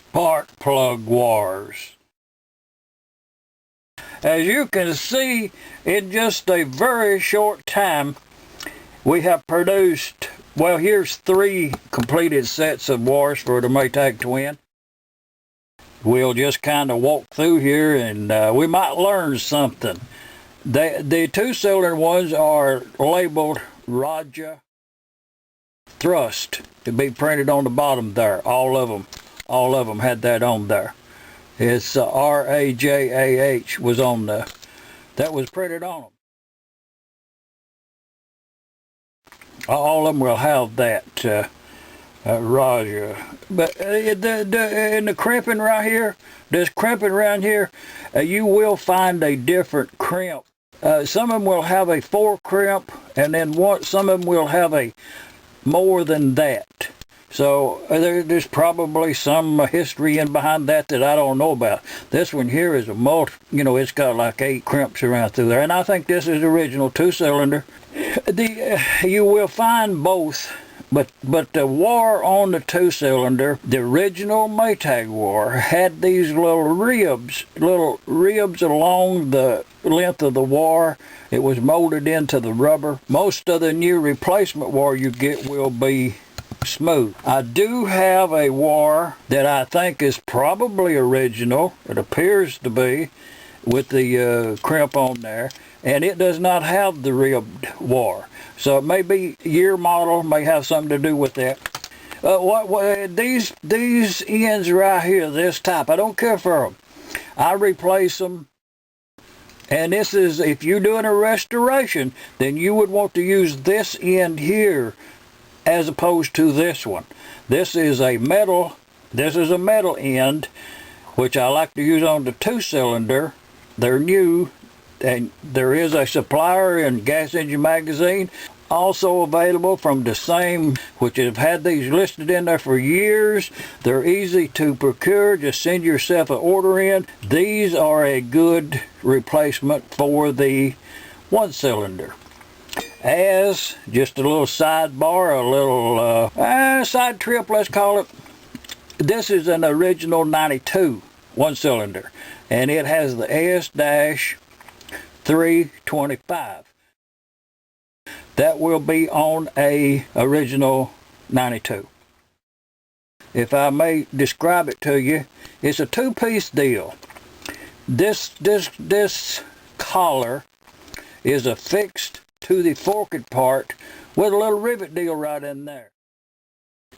spark plug wires. As you can see, in just a very short time, we have produced, well, here's 3 completed sets of wires for the Maytag Twin. We'll just kind of walk through here and we might learn something. The 2-cylinder ones are labeled Raja Thrust to be printed on the bottom there. All of them had that on there. It's R-A-J-A-H was on there. That was printed on them. All of them will have that Raja. But in the crimping right here, this crimping around here, you will find a different crimp. Some of them will have a 4 crimp, and then some of them will have a more than that. So there's probably some history in behind that I don't know about. This one here is a it's got like 8 crimps around through there, and I think this is the original 2-cylinder. You will find both, but the wire on the 2-cylinder, the original Maytag wire, had these little ribs along the length of the wire. It was molded into the rubber. Most of the new replacement wire you get will be smooth. I do have a wire that I think is probably original. It appears to be, with the crimp on there, and it does not have the ribbed wire. So it may be year model, may have something to do with that. These ends right here, this type, I don't care for them. I replace them. And this is, if you're doing a restoration, then you would want to use this end here as opposed to this one. This is a metal end, which I like to use on the 2-cylinder. They're new, and there is a supplier in Gas Engine Magazine, also available from the same, which have had these listed in there for years. They're easy to procure. Just send yourself an order in. These are a good replacement for the 1-cylinder. As just a little sidebar, a little side trip, let's call it. This is an original 92 1-cylinder, and it has the S-325. That will be on a original 92. If I may describe it to you, it's a 2-piece deal. This collar is affixed to the forked part with a little rivet deal right in there.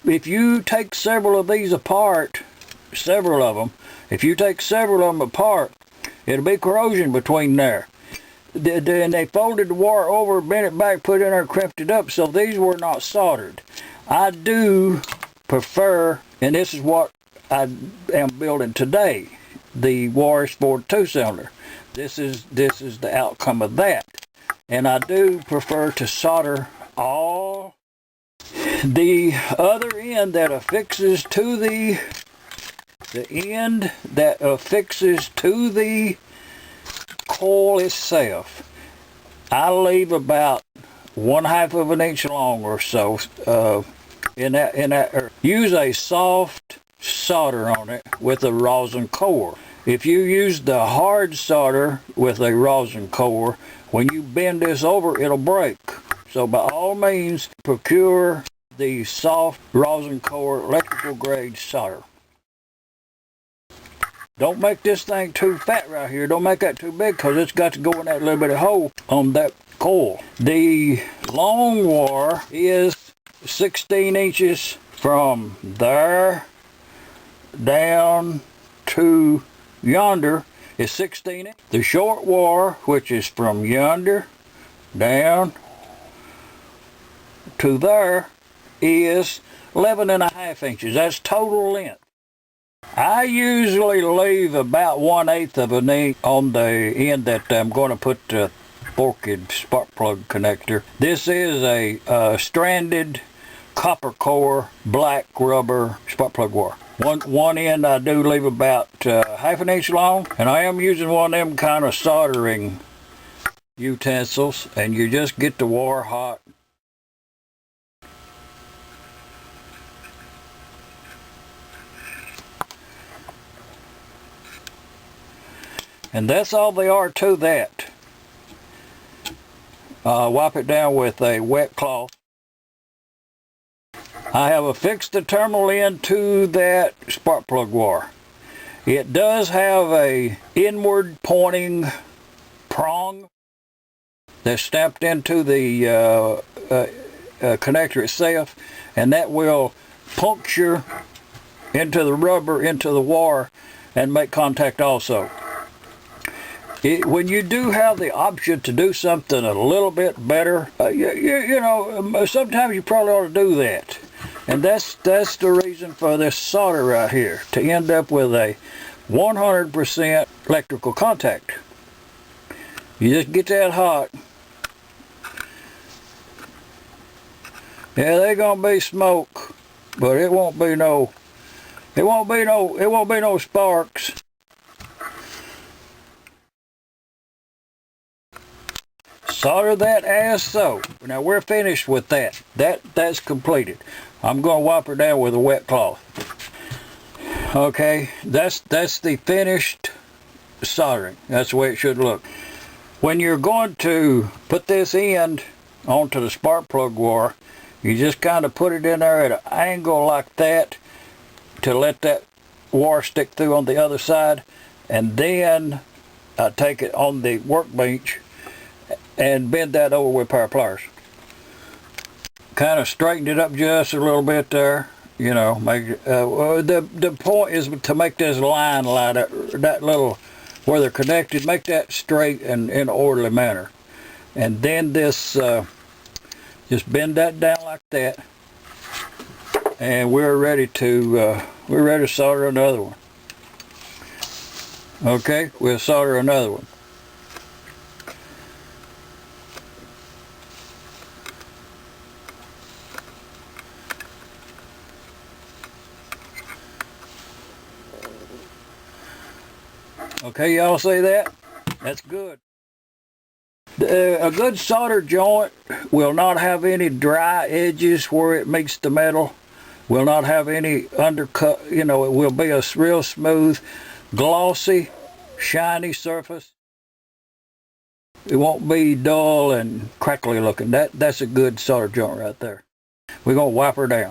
If you take several of these apart, if you take several of them apart, it'll be corrosion between there. Then they folded the wire over, bent it back, put it in there, crimped it up, so these were not soldered. I do prefer, and this is what I am building today, the wires for the 2-cylinder. This is the outcome of that. And I do prefer to solder all. The other end that affixes to the end that affixes to the coil itself, I leave about 1/2 of an inch long or so in that. Use a soft solder on it with a rosin core. If you use the hard solder with a rosin core, when you bend this over, it'll break. So by all means, procure the soft rosin core electrical grade solder. Don't make this thing too fat right here. Don't make that too big, because it's got to go in that little bit of hole on that coil. The long wire is 16 inches from there down to yonder is 16 inches. The short wire, which is from yonder down to there, is 11.5 inches. That's total length. I usually leave about 1/8 of an inch on the end that I'm going to put the forked spark plug connector. This is a stranded copper core black rubber spark plug wire. One end I do leave about 1/2 inch long, and I am using one of them kind of soldering utensils, and you just get the wire hot. And that's all there are to that. Wipe it down with a wet cloth. I have affixed the terminal end to that spark plug wire. It does have a inward pointing prong that's stamped into the connector itself, and that will puncture into the rubber, into the wire, and make contact also. When you do have the option to do something a little bit better, you know, sometimes you probably ought to do that. And that's the reason for this solder right here, to end up with a 100% electrical contact. You just get that hot. Yeah, there's gonna be smoke, but it won't be no sparks. Solder that as so. Now we're finished with that. That's completed. I'm going to wipe her down with a wet cloth. Okay, that's the finished soldering. That's the way it should look. When you're going to put this end onto the spark plug wire, you just kind of put it in there at an angle like that to let that wire stick through on the other side, and then take it on the workbench and bend that over with a pair of pliers. Kind of straighten it up just a little bit there, you know. Make the point is to make this line line up, that little where they're connected, make that straight and in an orderly manner. And then this, just bend that down like that, and we're ready to solder another one. Okay, we'll solder another one. Okay, y'all see that? That's good. A good solder joint will not have any dry edges where it meets the metal. Will not have any undercut, you know, it will be a real smooth, glossy, shiny surface. It won't be dull and crackly looking. That's a good solder joint right there. We're going to wipe her down.